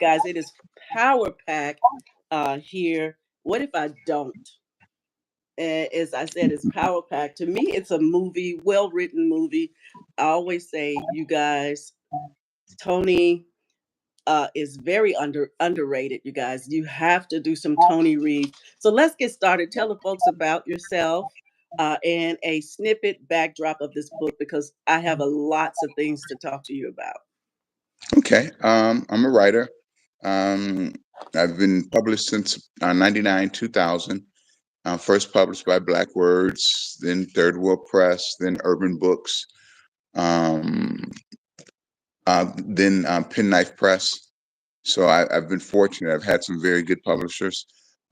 guys. It is power pack here. What if I don't? As I said, it's power pack. To me, it's a movie, well written movie. I always say, you guys, Tony is very underrated. You guys, you have to do some Tony read. So let's get started. Tell the folks about yourself and a snippet backdrop of this book because I have a lots of things to talk to you about. Okay. I'm a writer. Um, I've been published since 99, 2000. First published by Black Words, then Third World Press, then Urban Books, um, then Penknife Press. So I've been fortunate. I've had some very good publishers.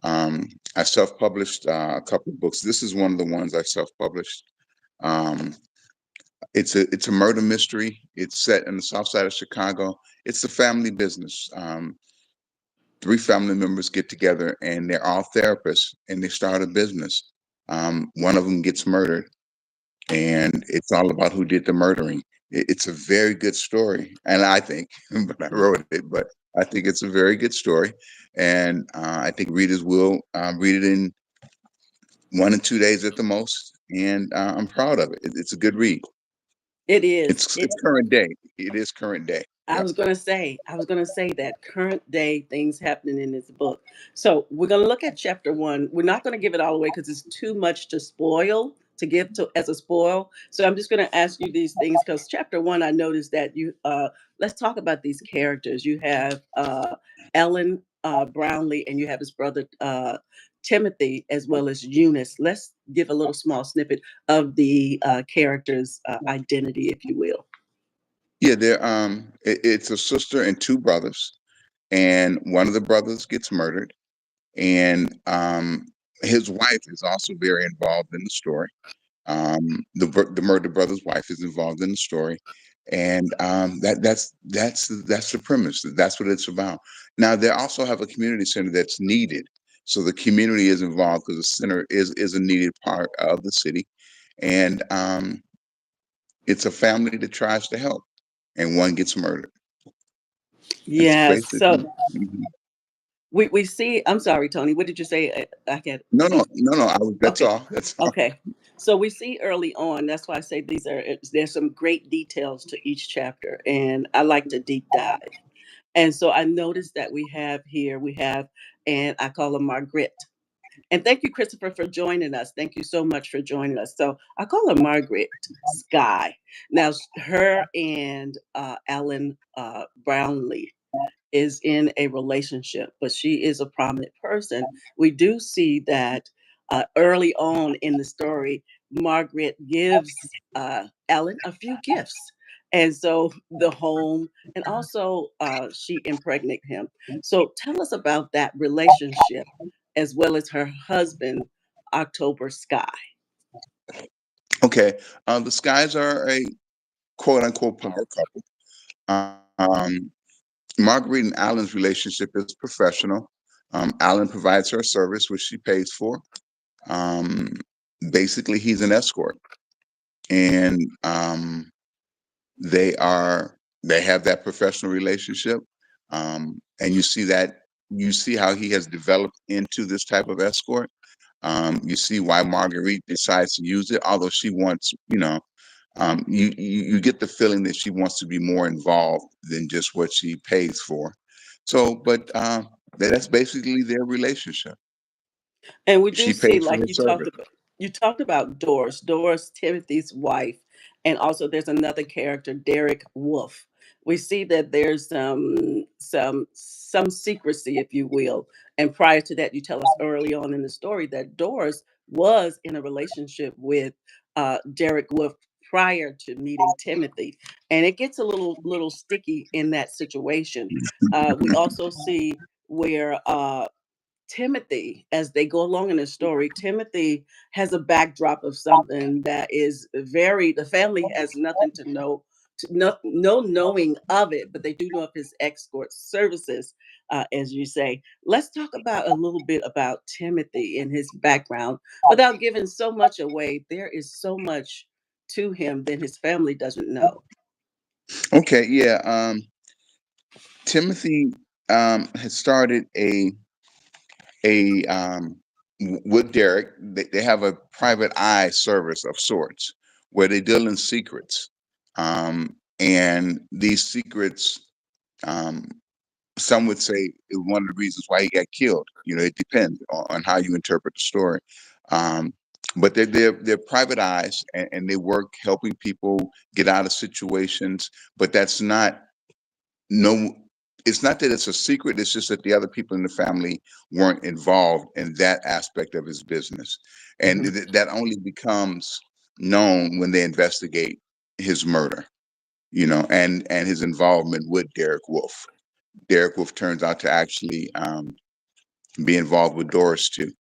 I self-published a couple of books. This is one of the ones I self-published. Um, it's a murder mystery. It's set in the south side of Chicago. It's a family business. Three family members get together and they're all therapists and they start a business. One of them gets murdered, and it's all about who did the murdering. It's a very good story, and I think, but I wrote it, but I think it's a very good story, and I think readers will read it in 1 or 2 days at the most, and I'm proud of it. It's a good read. It is. It's current day. It is current day. I Yep. was gonna say, that current day things happening in this book. So we're gonna look at chapter one. We're not gonna give it all away because it's too much to spoil to give to as a spoil. So I'm just gonna ask you these things because chapter one, I noticed that you let's talk about these characters. You have Ellen Brownlee and you have his brother Timothy as well as Eunice. Let's give a little small snippet of the characters' identity, if you will. Yeah, it's a sister and two brothers, and one of the brothers gets murdered, and his wife is also very involved in the story. The murder brother's wife is involved in the story, and that's the premise. That's what it's about. Now they also have a community center that's needed, so the community is involved because the center is a needed part of the city, and it's a family that tries to help, and one gets murdered. That's Yes. So basically. Mhm. we see. I'm sorry, Tony. What did you say? I can't. No, no, no, no. That's Okay. all. That's all. Okay. So we see early on. That's why I say there's some great details to each chapter, and I like to deep dive. And so I noticed that we have, and I call her Margaret. And thank you, Christopher, for joining us. Thank you so much for joining us. So I call her Margaret Sky. Now, her and Alan Brownlee is in a relationship, but she is a prominent person. We do see that early on in the story, Margaret gives Ellen a few gifts. And so the home, and also she impregnated him. So tell us about that relationship as well as her husband, October Sky. Okay. The Skies are a quote unquote power couple. Um, Marguerite and Alan's relationship is professional. Alan provides her a service which she pays for. Um, Basically, he's an escort, and they are they have that professional relationship. And you see how he has developed into this type of escort. You see why Marguerite decides to use it, although she wants, you get the feeling that she wants to be more involved than just what she pays for. So, but that's basically their relationship. And we do She see, pays for like her service. you talked about Doris, Timothy's wife, and also there's another character, Derek Wolf. We see that there's some secrecy, if you will. And prior to that, you tell us early on in the story that Doris was in a relationship with Derek Wolf prior to meeting Timothy, and it gets a little sticky in that situation. We also see where Timothy, as they go along in the story, Timothy has a backdrop of something that is very, the family has nothing to know, no knowing of it, but they do know of his escort services, as you say. Let's talk about a little bit about Timothy and his background without giving so much away. There is so much to him that his family doesn't know. Okay, yeah. Timothy. has started a with Derek. They have a private eye service of sorts where they deal in secrets, and these secrets, um, some would say, is one of the reasons why he got killed. It depends on how you interpret the story. Um, but they're private eyes, and they work helping people get out of situations. But that's not no. It's not that it's a secret. It's just that the other people in the family weren't involved in that aspect of his business, and Mhm. that only becomes known when they investigate his murder. And his involvement with Derek Wolf. Derek Wolf turns out to actually be involved with Doris too.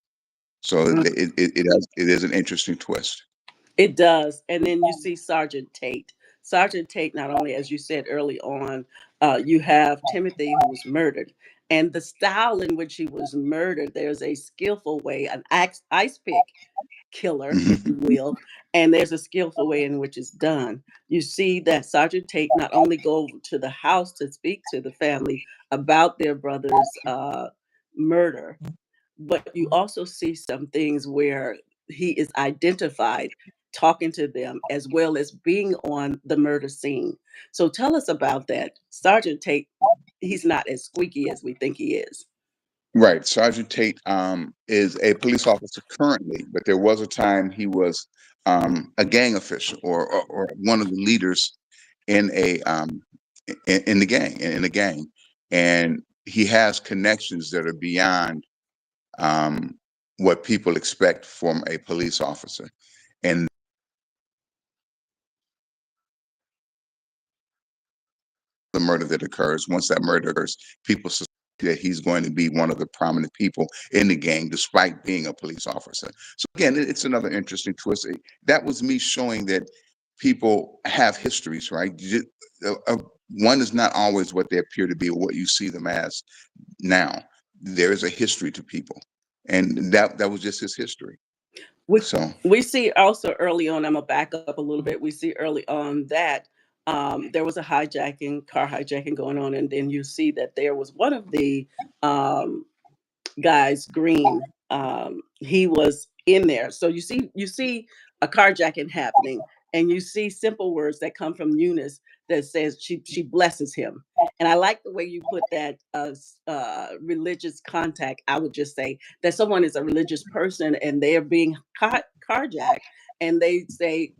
So it is an interesting twist. It does. And then you see Sergeant Tate. Sergeant Tate, not only, as you said early on, you have Timothy who was murdered. And the style in which he was murdered, there's a skillful way, an ice pick killer, if you Mhm. will, and there's a skillful way in which it's done. You see that Sergeant Tate not only go to the house to speak to the family about their brother's murder, but you also see some things where he is identified talking to them as well as being on the murder scene. So tell us about that. Sergeant Tate, he's not as squeaky as we think he is. Right. Sergeant Tate is a police officer currently, but there was a time he was a gang official or one of the leaders in in the gang, and he has connections that are beyond um, what people expect from a police officer. And the murder that occurs, once that murder occurs, people suspect that he's going to be one of the prominent people in the gang, despite being a police officer. So again, it's another interesting twist. That was me showing that people have histories, right? One is not always what they appear to be or what you see them as now. There is a history to people, and that was just his history. We So. we see also early on, I'm gonna back up a little bit. We see early on that there was a hijacking, car hijacking going on, and then you see that there was one of the um, guys, Green, he was in there. So you see a carjacking happening, and you see simple words that come from Eunice that says she blesses him. And I like the way you put that religious contact. I would just say that someone is a religious person and they're being carjacked, and they say,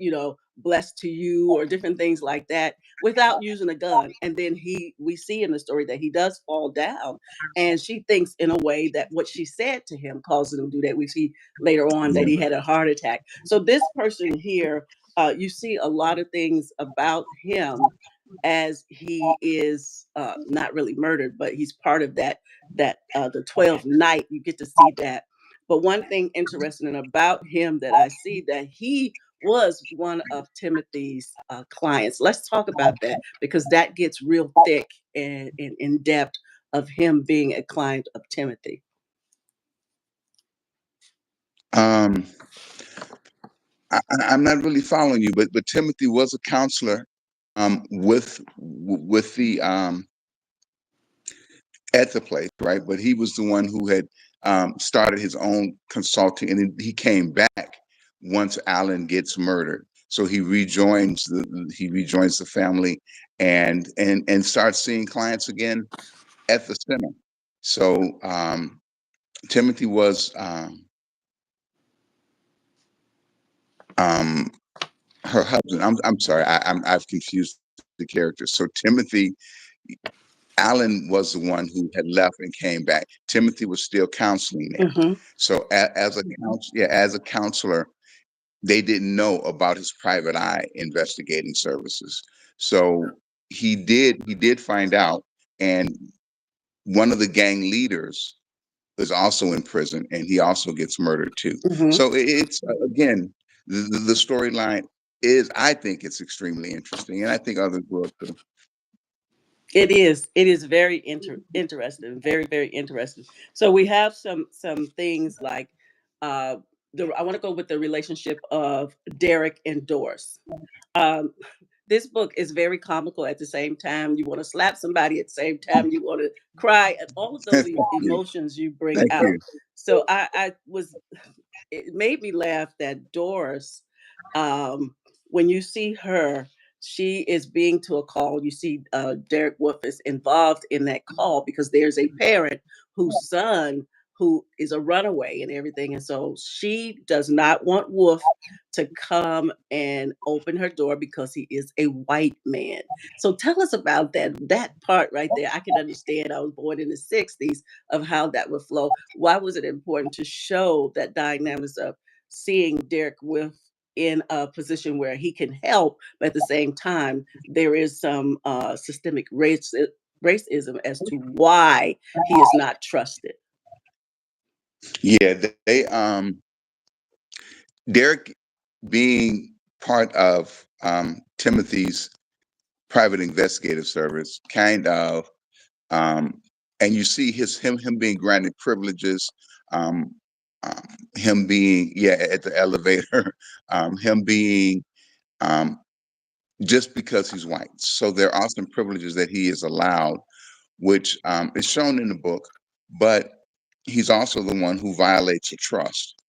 blessed to you or different things like that without using a gun. And then we see in the story that he does fall down, and she thinks in a way that what she said to him causes him to do that. We see later on that he had a heart attack. So this person here, you see a lot of things about him as he is not really murdered, but he's part of that the 12th night. You get to see that. But one thing interesting about him that I see that he was one of Timothy's clients. Let's talk about that because that gets real thick and in depth of him being a client of Timothy. Um, I'm not really following you, but Timothy was a counselor with the at the place, right? But he was the one who had started his own consulting, and he came back once Alan gets murdered. So he rejoins the family and starts seeing clients again at the center. So Timothy was um, her husband. I'm sorry, I've confused the characters. So Timothy, Alan was the one who had left and came back. Timothy was still counseling there. Hmm. So as a counselor, they didn't know about his private eye investigating services. So he did find out, and one of the gang leaders is also in prison, and he also gets murdered too. Hmm. So it's again, the storyline is, I think it's extremely interesting, and I think others will too. It is. It is very interesting. Very, very interesting. So we have some things like uh, I want to go with the relationship of Derek and Doris. Um, this book is very comical at the same time. You want to slap somebody at the same time. You want to cry, and all of those Thank you. emotions you bring Thank out. you. So I was, it made me laugh that Doris, um, when you see her, she is being to a call. You see, Derek Wolf is involved in that call because there's a parent whose son who is a runaway and everything, and so she does not want Wolf to come and open her door because he is a white man. So tell us about that part right there. I can understand. I was born in the '60s of how that would flow. Why was it important to show that dynamics of seeing Derek Wolf in a position where he can help, but at the same time, there is some systemic racism as to why he is not trusted. Yeah, Derek being part of Timothy's private investigative service, kind of, um, and you see him being granted privileges, um, um, him being at the elevator, him being um, just because he's white. So there are some privileges that he is allowed, which is shown in the book, but he's also the one who violates a trust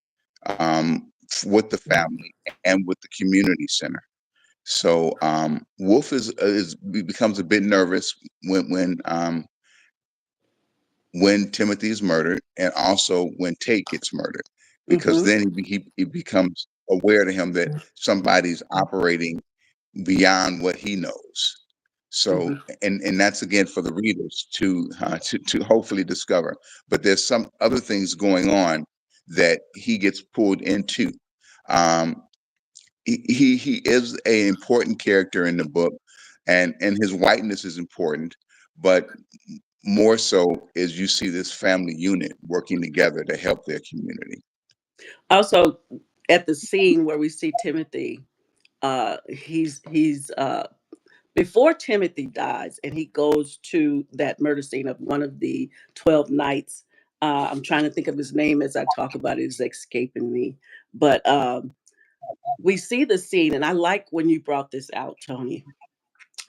with the family and with the community center. So Wolf becomes a bit nervous when Timothy is murdered, and also when Tate gets murdered, because Hmm. then he becomes aware to him that somebody's operating beyond what he knows. So, Hmm. and that's again for the readers to hopefully discover. But there's some other things going on that he gets pulled into. Um, he is an important character in the book, and his whiteness is important, but more so is you see this family unit working together to help their community. Also, at the scene where we see Timothy, he's before Timothy dies and he goes to that murder scene of one of the 12 knights. I'm trying to think of his name as I talk about it. It's escaping me. But we see the scene, and I like when you brought this out, Tony.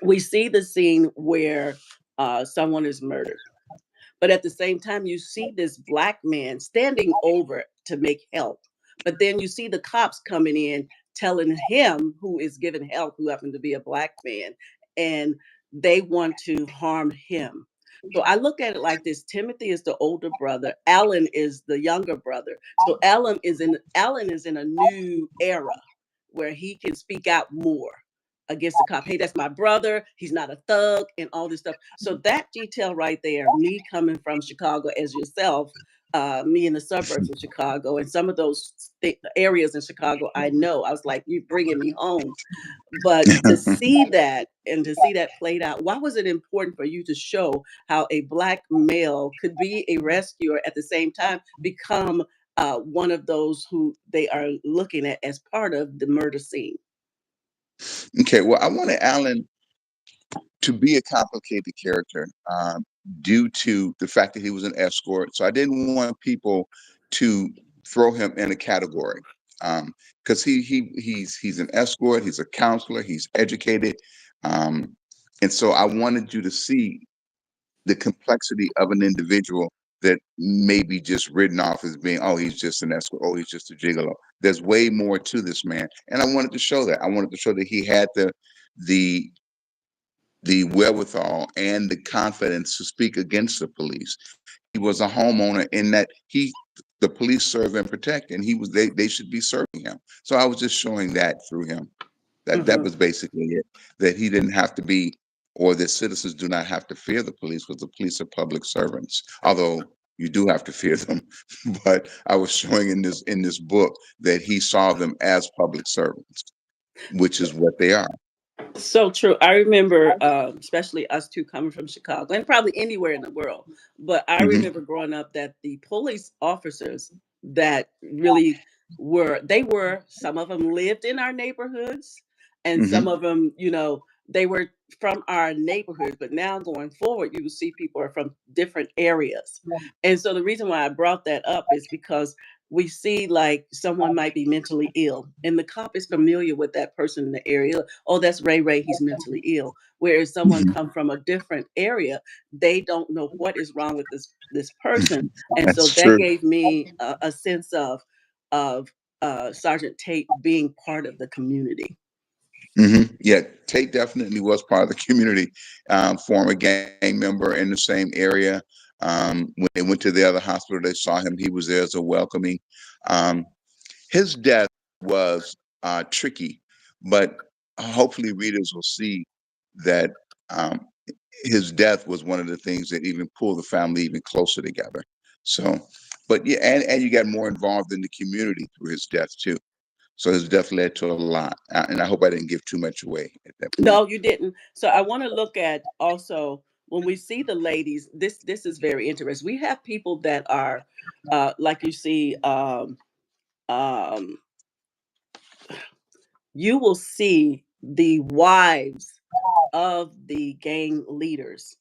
We see the scene where someone is murdered. But at the same time, you see this black man standing over to make help. But then you see the cops coming in telling him who is giving help, who happened to be a black man, and they want to harm him. So I look at it like this: Timothy is the older brother, Alan is the younger brother. So Alan is in a new era where he can speak out more against the cop. Hey, that's my brother. He's not a thug and all this stuff. So that detail right there, me coming from Chicago as yourself, me in the suburbs of Chicago and some of those areas in Chicago, I know. I was like, you bringing me home. But to see that and to see that played out, why was it important for you to show how a black male could be a rescuer at the same time become one of those who they are looking at as part of the murder scene? Okay, well, I wanted Alan to be a complicated character due to the fact that he was an escort. So I didn't want people to throw him in a category because he's an escort, he's a counselor, he's educated, um, and so I wanted you to see the complexity of an individual that may be just written off as being, oh, he's just an escort, oh, he's just a gigolo. There's way more to this man, and I wanted to show that. I wanted to show that he had the the wherewithal and the confidence to speak against the police. He was a homeowner in that the police serve and protect, and they should be serving him. So I was just showing that through him. That Hmm. was basically it. That he didn't have to be, or that citizens do not have to fear the police because the police are public servants. Although you do have to fear them, but I was showing in this book that he saw them as public servants, which is what they are. So true. I remember, especially us two coming from Chicago and probably anywhere in the world, but I Hmm. remember growing up that the police officers that really they were, some of them lived in our neighborhoods and some Hmm. of them, they were from our neighborhoods. But now going forward, you will see people are from different areas. And so the reason why I brought that up is because we see like someone might be mentally ill, and the cop is familiar with that person in the area. Oh, that's Ray Ray, he's mentally ill. Whereas someone Mhm. come from a different area, they don't know what is wrong with this person, and so That's that true. gave me a sense of Sergeant Tate being part of the community. Yeah, Tate definitely was part of the community. Former gang member in the same area. When they went to the other hospital, they saw him. He was there as a welcoming. Um, his death was tricky, but hopefully readers will see that um, his death was one of the things that even pulled the family even closer together. So, but yeah, and you got more involved in the community through his death too. So his death led to a lot, and I hope I didn't give too much away at that point. No, you didn't. So I want to look at also when we see the ladies. This is very interesting. We have people that are, like you see, um, you will see the wives of the gang leaders.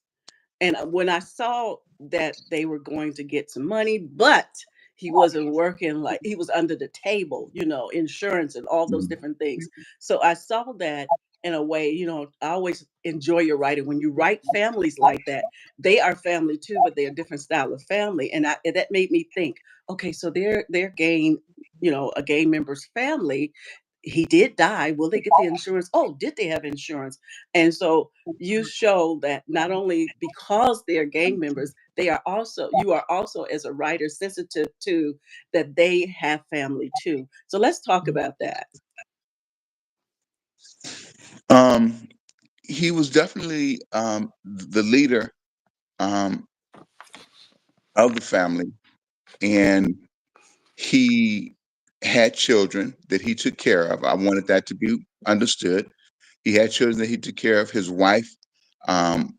And when I saw that they were going to get some money, but he wasn't working, like he was under the table, insurance and all those Mhm. different things. So I saw that in a way, I always enjoy your writing. When you write families like that, they are family too, but they're a different style of family. And that made me think, okay, so they're gang, a gang member's family. He did die. Will they get the insurance? Oh, did they have insurance? And so you show that not only because they're gang members, you are also as a writer sensitive to that they have family too. So let's talk about that. Um, he was definitely the leader um, of the family, and he had children that he took care of. I wanted that to be understood. He had children that he took care of. His wife um,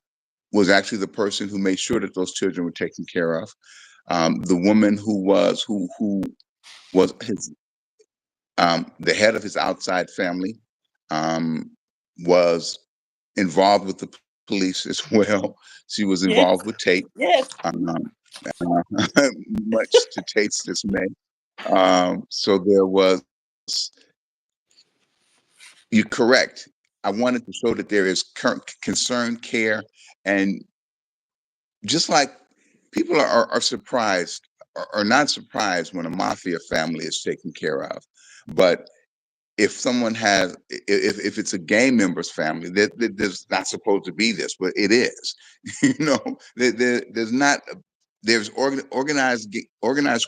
was actually the person who made sure that those children were taken care of. The woman who was his the head of his outside family um, was involved with the police as well. She was involved Yes, with Tate, yes. um, much to Tate's dismay. So there was, you're correct. I wanted to show that there is concern, care, and just like people are surprised or not surprised when a mafia family is taken care of. But if someone has if it's a gang member's family, there's not supposed to be this, but it is. There's not there's organized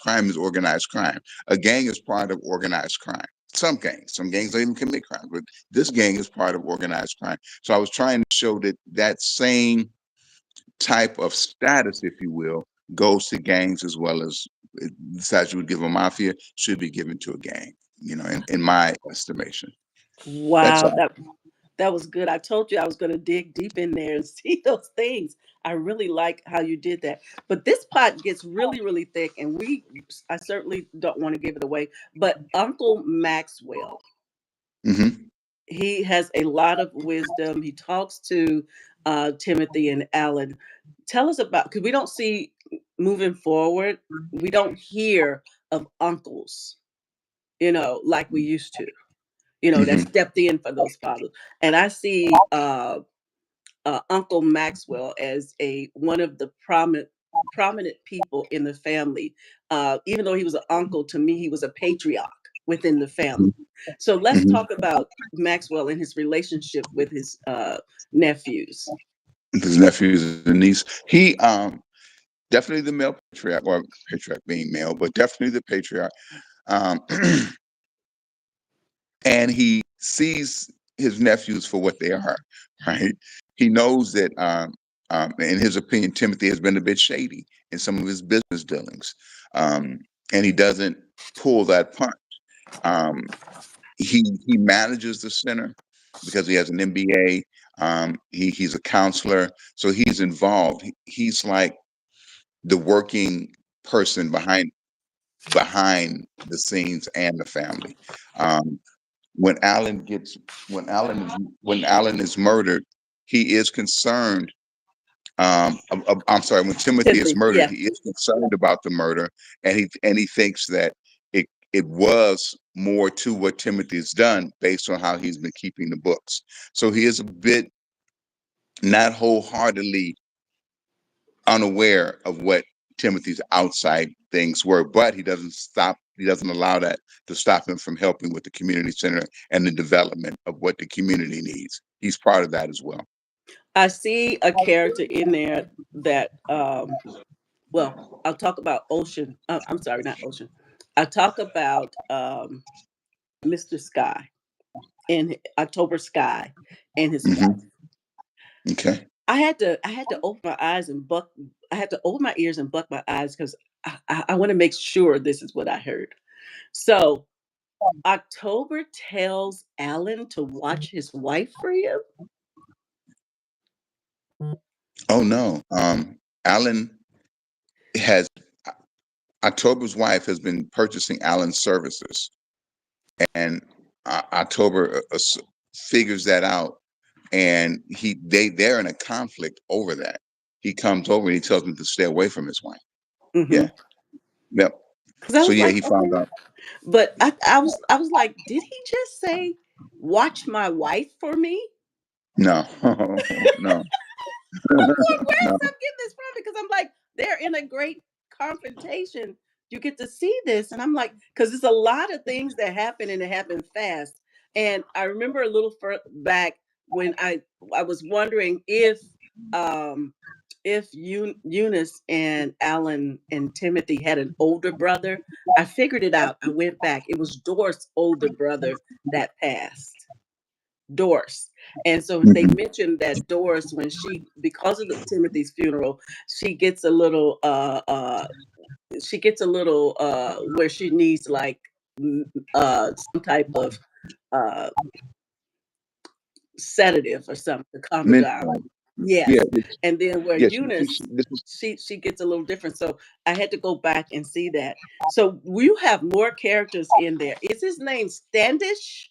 crime is organized crime. A gang is part of organized crime. Some gangs don't even commit crime, but this gang is part of organized crime. So I was trying to show that that same type of status, if you will, goes to gangs as well as the status you would give a mafia should be given to a gang, in my estimation. That's Wow, all. that was good. I told you I was going to dig deep in there and see those things. I really like how you did that. But this pot gets really, really thick, and I certainly don't want to give it away. But Uncle Maxwell, Hmm. he has a lot of wisdom. He talks to Timothy and Alan. Tell us about, because we don't see moving forward, we don't hear of uncles, like we used to, that Hmm. stepped in for those fathers. And I see Uncle Maxwell as a one of the prominent people in the family. Even though he was an uncle, to me, he was a patriarch within the family. So let's Hmm. talk about Maxwell and his relationship with his nephews. His nephews and niece. He definitely the male patriarch, or patriarch being male, but definitely the patriarch. Um, and he sees his nephews for what they are, right? He knows that, in his opinion, Timothy has been a bit shady in some of his business dealings, um, and he doesn't pull that punch. Um, he manages the center because he has an MBA. He's a counselor, so he's involved. He's like the working person behind the scenes and the family. Um, when Alan gets when Alan is murdered, he is concerned. I'm sorry. When Timothy is Timothy, murdered, yeah. he is concerned about the murder, and he thinks that it was more to what Timothy's done based on how he's been keeping the books. So he is a bit not wholeheartedly unaware of what Timothy's outside things were, but he doesn't allow that to stop him from helping with the community center and the development of what the community needs. He's part of that as well. I see a character in there that, well, I'll talk about Ocean. I'm sorry, not Ocean. I'll talk about Mr. Sky and October Sky and his wife. Hmm. Okay. I had to open my eyes and buck. I had to open my ears and buck my eyes because I want to make sure this is what I heard. So October tells Alan to watch his wife for him. Oh no. Alan has October's wife has been purchasing Alan's services, and October figures that out, and they're in a conflict over that. He comes over and he tells him to stay away from his wife. Mm-hmm. Yeah. Yep. Because I So was yeah, like, he okay, found out. but I was like, did he just say, "Watch my wife for me"? No, no, I'm going, where no. is I'm getting this from? Because I'm like, they're in a great confrontation. You get to see this, and I'm like, because there's a lot of things that happen and it happen fast. And I remember a little back when I was wondering um if Eunice and Alan and Timothy had an older brother. I figured it out. I went back. It was Doris' older brother that passed. Doris. And so they Mhm. mentioned that Doris, when because of Timothy's funeral, she gets a little, where she needs like some type of uh, sedative or something to calm her down. Mental. Yeah, Yes. And then where yeah. Eunice, This is. she gets a little different. So I had to go back and see that. So you have more characters in there. Is his name Standish?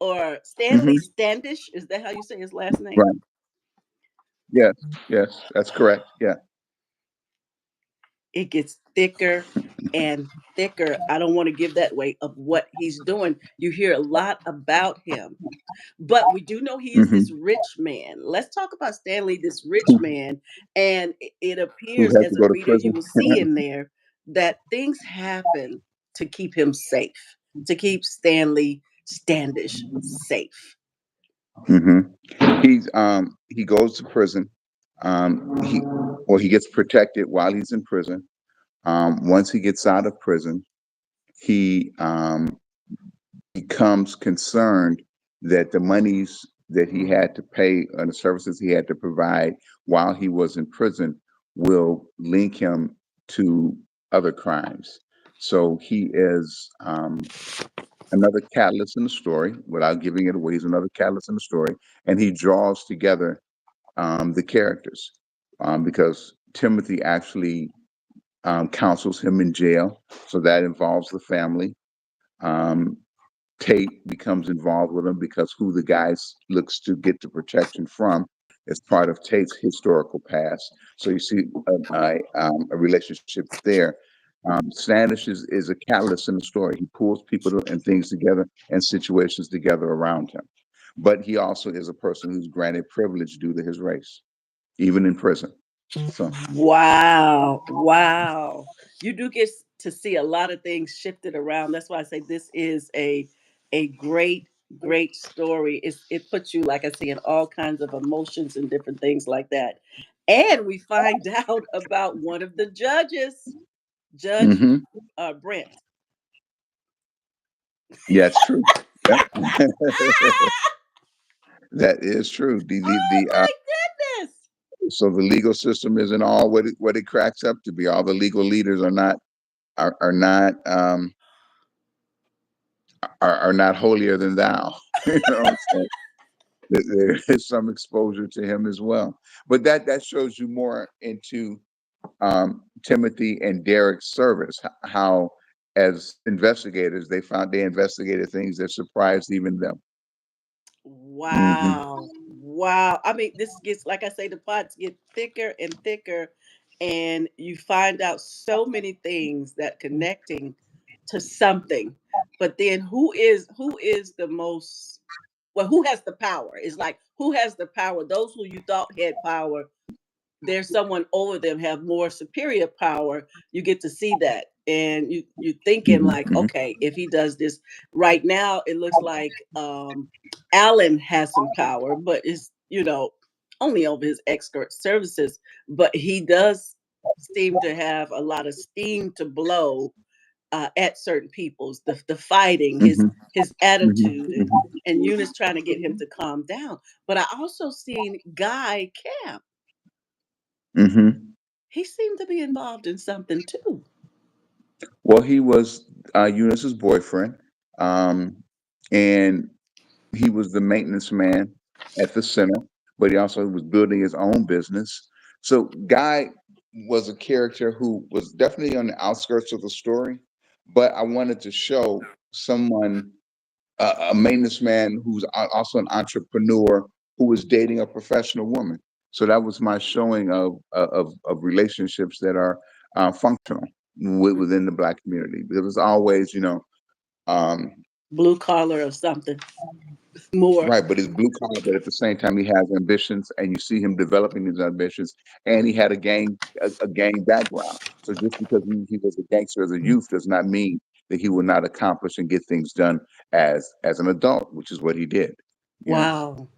Or Stanley Hmm. Standish? Is that how you say his last name? Right. Yes. Yes. That's correct. Yeah. It gets thicker and thicker. I don't want to give that away of what he's doing. You hear a lot about him, but we do know he is Hmm. this rich man. Let's talk about Stanley, this rich man. And it Who appears, has to as a go to reader, you prison? will see in there that things happen to keep him safe, to keep Stanley Standish safe. Hmm. He goes to prison. He He gets protected while he's in prison. Once he gets out of prison, he becomes concerned that the monies that he had to pay and the services he had to provide while he was in prison will link him to other crimes. So he is another catalyst in the story. Without giving it away, he's another catalyst in the story, and he draws together the characters because Timothy actually counsels him in jail, so that involves the family. Um, Tate becomes involved with him because who the guy looks to get the protection from is part of Tate's historical past. So you see a relationship there. Standish is a catalyst in the story. He pulls people and things together and situations together around him. But he also is a person who's granted privilege due to his race, even in prison. So, Wow. Wow. You do get to see a lot of things shifted around. That's why I say this is a great, great story. It puts you, like I say, in all kinds of emotions and different things like that. And we find out about one of the judges, Judge hmm, Brent. yeah, it's true. Yep. Ah! That is true. Oh my goodness. So the legal system isn't all what it cracks up to be. All the legal leaders are not are not holier than thou. You know, so there is some exposure to him as well. But that shows you more into Timothy and Derek's service. How as investigators they investigated things that surprised even them. Hmm. Wow. Wow. I mean, this gets, like I say, the plots get thicker and thicker, and you find out so many things that connecting. to something. But then who is the most, well, who has the power? It's like, who has the power? Those who you thought had power, there's someone over them have more superior power. You get to see that, and you thinking Hmm. like, Hmm. okay, if he does this right now, it looks like Alan has some power, but it's, only over his expert services. But he does seem to have a lot of steam to blow at certain people's, the fighting, his Hmm. his attitude, and Hmm. Eunice trying to get him to calm down. But I also seen Guy Camp. Hmm. He seemed to be involved in something too. Well, he was Eunice's boyfriend, um, and he was the maintenance man at the center, but he also was building his own business. So Guy was a character who was definitely on the outskirts of the story, but I wanted to show someone, a maintenance man who's also an entrepreneur who was dating a professional woman. So that was my showing of relationships that are functional within the Black community. Because it's always, um, Blue collar or something more. right, but he's blue collar, but at the same time he has ambitions, and you see him developing his ambitions, and he had a gang background. So just because he was a gangster as a youth does not mean that he will not accomplish and get things done as an adult, which is what he did. You know. Wow.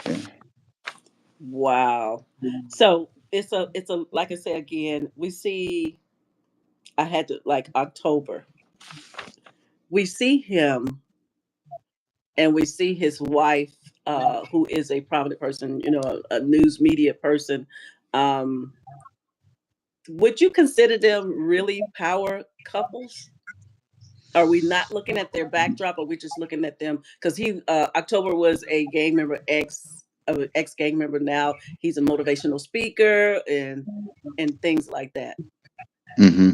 Yeah. Wow. So it's a like I say again, we see, I had to, like, October. We see him, and we see his wife, who is a prominent person, a news media person. Um, would you consider them really power couples? Are we not looking at their backdrop, or we just looking at them? Because he, October was a gang member, ex gang member. Now he's a motivational speaker and things like that. Hmm.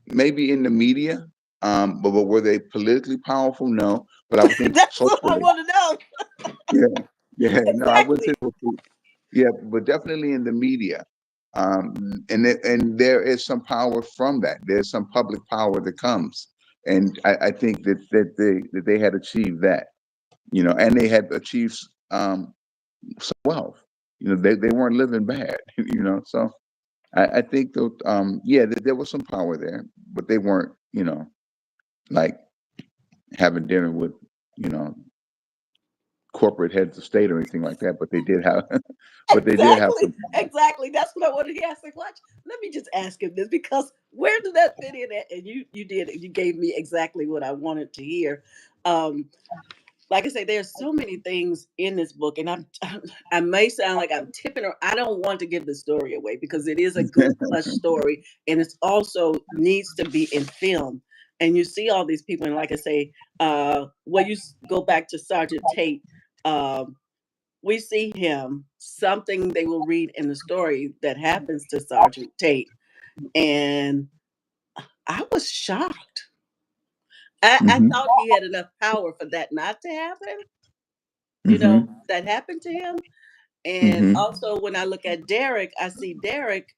Maybe in the media, but were they politically powerful? No, but I would think That's what I socially. want to know. Yeah, yeah. No, I wouldn't say Exactly. they were. Yeah, but definitely in the media, and there is some power from that. There's some public power that comes, and I think that they had achieved that, and they had achieved some wealth. They weren't living bad, So I think that yeah, there was some power there, but they weren't, like having dinner with, you know, corporate heads of state or anything like that. But they did have, but they did have Exactly. some. Exactly. That's what I wanted to ask. Like, watch. Let me just ask him this, because where did that fit in at? And you did. You gave me exactly what I wanted to hear. Um, like I say, there's so many things in this book, and I may sound like I'm tipping, or I don't want to give the story away, because it is a good plush story, and it's also needs to be in film. And you see all these people, and like I say, go back to Sergeant Tate. Um, we see him, something they will read in the story that happens to Sergeant Tate, and I was shocked. I Hmm. thought he had enough power for that not to happen. Hmm. That happened to him. And Hmm. also, when I look at Derek, I see Derek,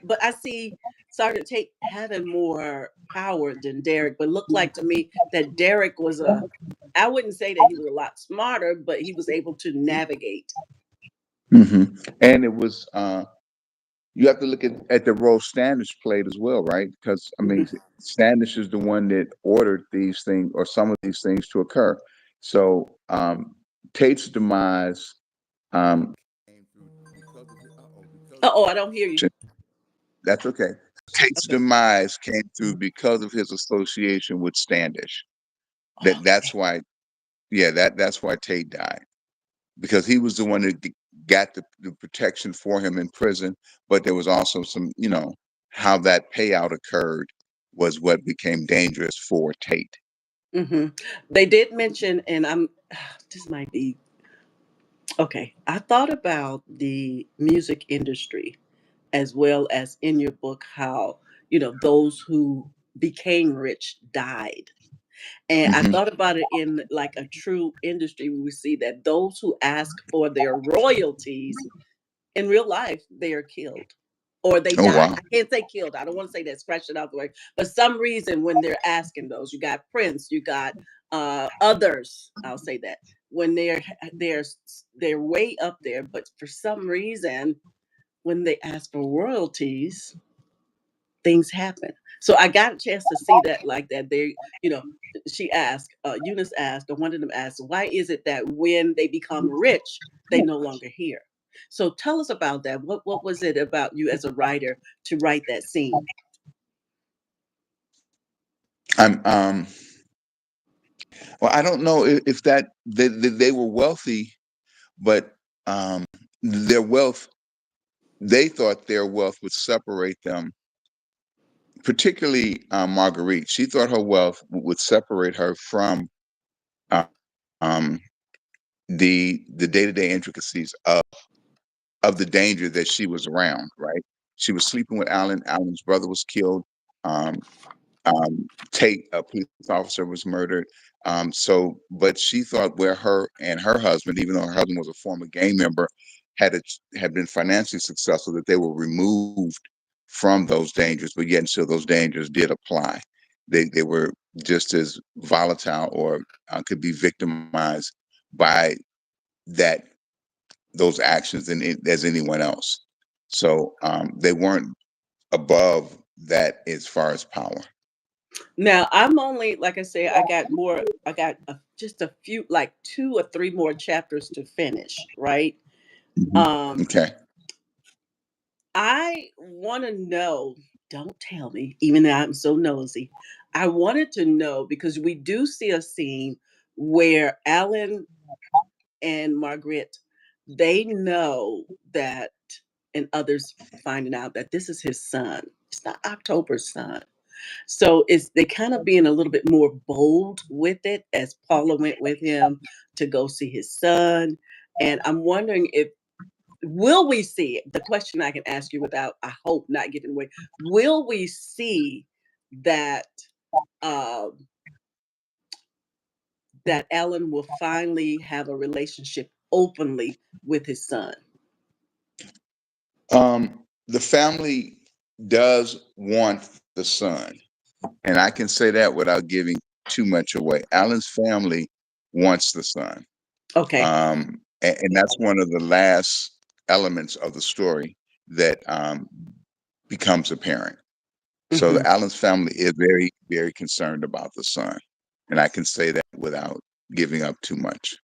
but I see Sergeant Tate having more power than Derek. But looked like to me that Derek was I wouldn't say that he was a lot smarter, but he was able to navigate. Hmm. And it was you have to look at the role Standish played as well, right? Because I mean, Mhm. Standish is the one that ordered these things or some of these things to occur. So Tate's demise came through because of Oh, I don't hear you. that's okay. Tate's Okay. demise came through because of his association with Standish. That's Okay. why, yeah, that's why Tate died, because he was the one that got the protection for him in prison. But there was also some, how that payout occurred was what became dangerous for Tate. Hmm. They did mention, and this might be okay. I thought about the music industry, as well as in your book, how, those who became rich died. And I Hmm. thought about it in like a true industry where we see that those who ask for their royalties in real life, they are killed. or they Oh died. wow. I can't say killed. I don't want to say that, scratch it out the way. But some reason when they're asking those, you got Prince, you got others. I'll say that when they're they're way up there, but for some reason when they ask for royalties, things happen. So I got a chance to see that like that. They, you know, she asked, Eunice asked, or one of them asked, why is it that when they become rich, they no longer hear? So tell us about that. What was it about you as a writer to write that scene? I'm well, I don't know if that they were wealthy, but their wealth, they thought their wealth would separate them, particularly Marguerite. She thought her wealth would separate her from um, the day-to-day intricacies of the danger that she was around, right? She was sleeping with Alan. Alan's brother was killed. Um, Tate, a police officer, was murdered. But she thought where her and her husband, even though her husband was a former gang member, had been financially successful, that they were removed from those dangers. But yet, and still, those dangers did apply. They were just as volatile, or could be victimized by that those actions as anyone else. So they weren't above that as far as power. Now I'm only, like I say, I got more. I got just a few, like 2 or 3 more chapters to finish. Right. Mhm. Um, Okay. I want to know, don't tell me, even though I'm so nosy. I wanted to know because we do see a scene where Alan and Margaret, they know that, and others finding out that this is his son. It's not October's son. So it's they kind of being a little bit more bold with it as Paula went with him to go see his son. And I'm wondering if will we see it? The question I can ask you without, I hope, not giving away. Will we see that um, that Ellen will finally have a relationship openly with his son? The family does want the son, and I can say that without giving too much away. Alan's family wants the son, Okay. and that's one of the last elements of the story that becomes apparent. So Hmm. the Allen's family is very, very concerned about the son, and I can say that without giving up too much.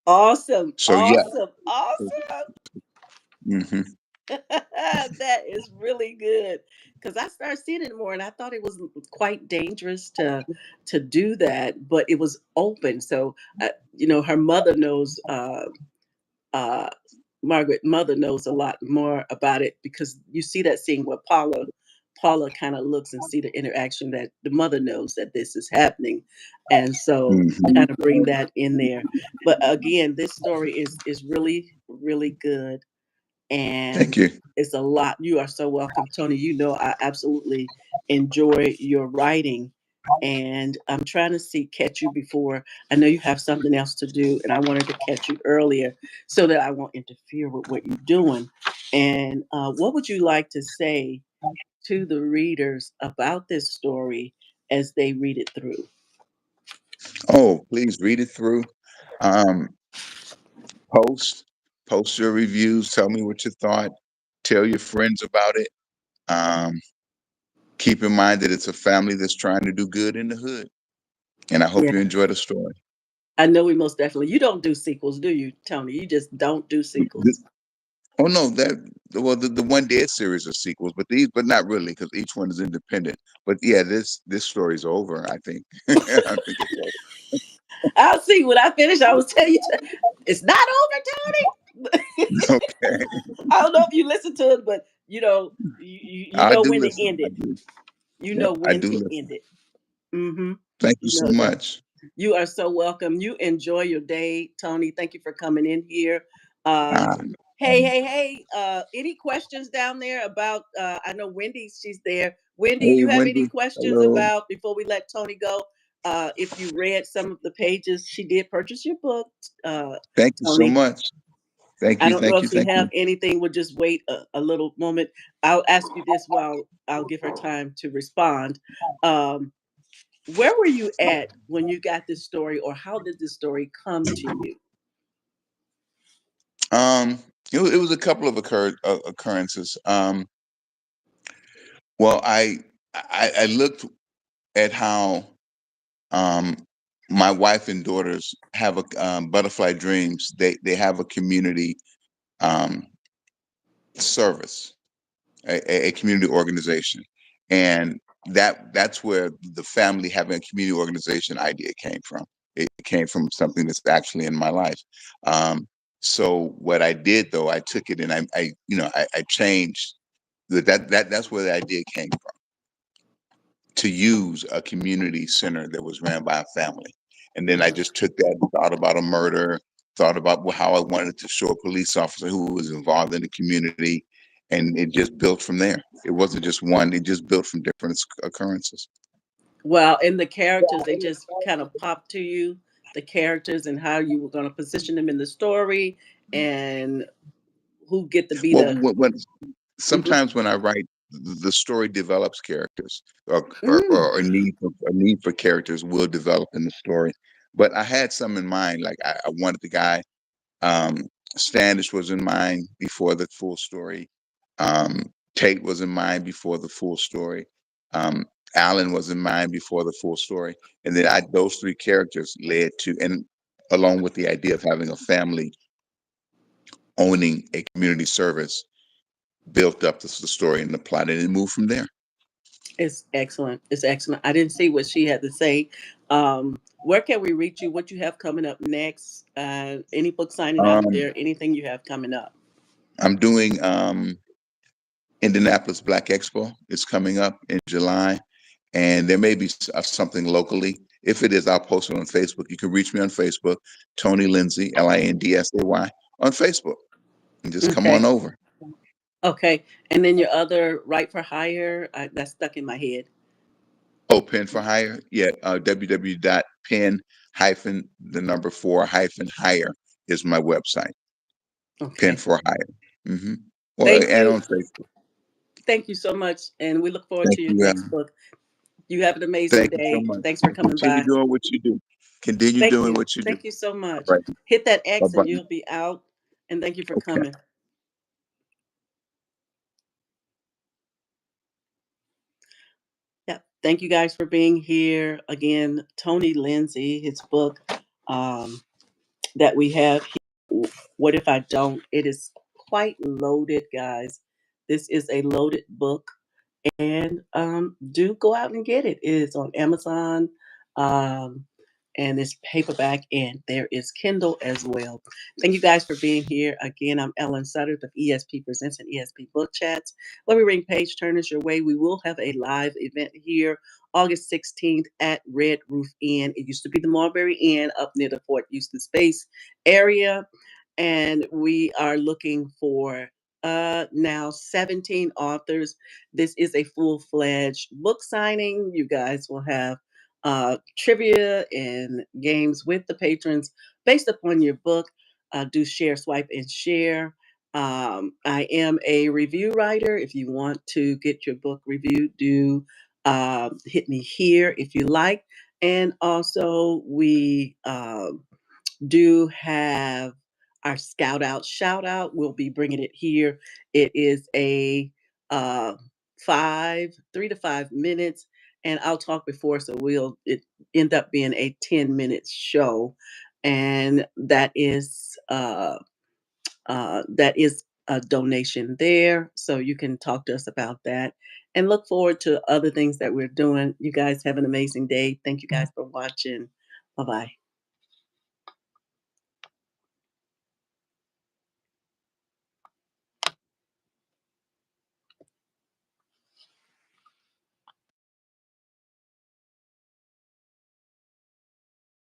Awesome. So yeah. Awesome. Awesome. Hmm. That is really good because I started seeing it more, and I thought it was quite dangerous to do that, but it was open. So, her mother knows. Uh, Margaret mother knows a lot more about it because you see that scene where Paula kind of looks and see the interaction that the mother knows that this is happening, and so Hmm. kind of bring that in there. But again, this story is really really good, and Thank you. it's a lot. You are so welcome, Tony. You know I absolutely enjoy your writing, and I'm trying to see catch you before. I know you have something else to do, and I wanted to catch you earlier so that I won't interfere with what you're doing. And what would you like to say to the readers about this story as they read it through? Oh, please read it through. Um, post post your reviews. Tell me what you thought. Tell your friends about it. Um, Keep in mind that it's a family that's trying to do good in the hood, and I hope Yeah, you enjoy the story. I know we most definitely. You don't do sequels, do you, Tony? You just don't do The- sequels. oh no, the One Dead series are sequels, but not really, because each one is independent. But yeah, this story's over. I think. I think it's over. I'll see when I finish. I will tell you. It's not over, Tony. Okay. I don't know if you listen to it, but you I know do when to listen. end I it. do. You Yep, know I when do to listen. end it. Mm-hmm. Thank you You so know that. much. You are so welcome. You enjoy your day, Tony. Thank you for coming in here. Uh, Uh, hey. Any questions down there about? I know Wendy. She's there. Wendy, hey, you have any Wendy. questions Hello. about before we let Tony go? If you read some of the pages, she did purchase your book, Thank you so Tony. much. Thank I you, don't know thank if you, you thank have you. anything. We'll just wait a little moment. I'll ask you this while I'll give her time to respond. Um, where were you at when you got this story, or how did this story come to you? Um, it was a couple of occurrences. Well, I looked at how um, my wife and daughters have a Butterfly Dreams. They have a community um, service, a community organization, and that's where the family having a community organization idea came from. It came from something that's actually in my life. Um, so what I did though, I took it and I changed that's where the idea came from, to use a community center that was ran by a family. And then I Mhm. just took that and thought about a murder, thought about how I wanted to show a police officer who was involved in the community, and it just built from there. It wasn't just one; it just built from different occurrences. Well, and the characters, they just kind of pop to you, the characters and how you were going to position them in the story, and who get to be Well, the. Mhm. sometimes when I write, the story develops characters, Mm, or a need for characters will develop in the story. But I had some in mind, like I wanted the guy. Um, Standish was in mind before the full story. Tate was in mind before the full story. Um, Allen was in mind before the full story, and then those three characters led to, and along with the idea of having a family owning a community service, built up the story and the plot, and it moved from there. it's excellent. It's excellent. I didn't see what she had to say. Where can we reach you? What you have coming up next? Any book signing out Um, there? Anything you have coming up? I'm doing Indianapolis Black Expo. It's coming up in July, and there may be something locally. If it is, I'll post it on Facebook. You can reach me on Facebook, Tony Lindsay, Lindsay, on Facebook, and just come on Okay. over. Okay. And then your other right for hire, that's stuck in my head. Oh, Pen for Hire, yeah. www.pen hyphen the number four hyphen hire is my website. Pen Okay. for Hire. hmm Well, Thank and you. on Facebook. Thank you so much. And we look forward Thank to your you. next book. You have an amazing Thank you so day. much. Thanks for coming Continue by. doing what you do. Continue Thank doing you. what you do. Thank you so All much. right. Hit that Bye X and bye. you'll be out. And thank you for Okay. coming. Yeah. Thank you guys for being here. Again, Tony Lindsay, his book um, that we have here, What If I Don't? It is quite loaded, guys. This is a loaded book. And do go out and get it. It is on Amazon, um, and it's paperback, and there is Kindle as well. Thank you guys for being here. Again, I'm Ellen Sutter of ESP Presents and ESP Book Chats. Let me ring page turners your way. We will have a live event here August 16th at Red Roof Inn. It used to be the Mulberry Inn up near the Fort Houston Space area. And we are looking for now 17 authors. This is a full-fledged book signing. You guys will have trivia and games with the patrons based upon your book. Do share, swipe, and share. I am a review writer. If you want to get your book reviewed, do hit me here if you like. And also, we do have our scout out shout out. We'll be bringing it here. It is a uh, 3 to 5 minutes, and I'll talk before, so we'll it end up being a 10 minute show, and that is a donation there, so you can talk to us about that. And look forward to other things that we're doing. You guys have an amazing day. Thank you guys for watching. Bye bye.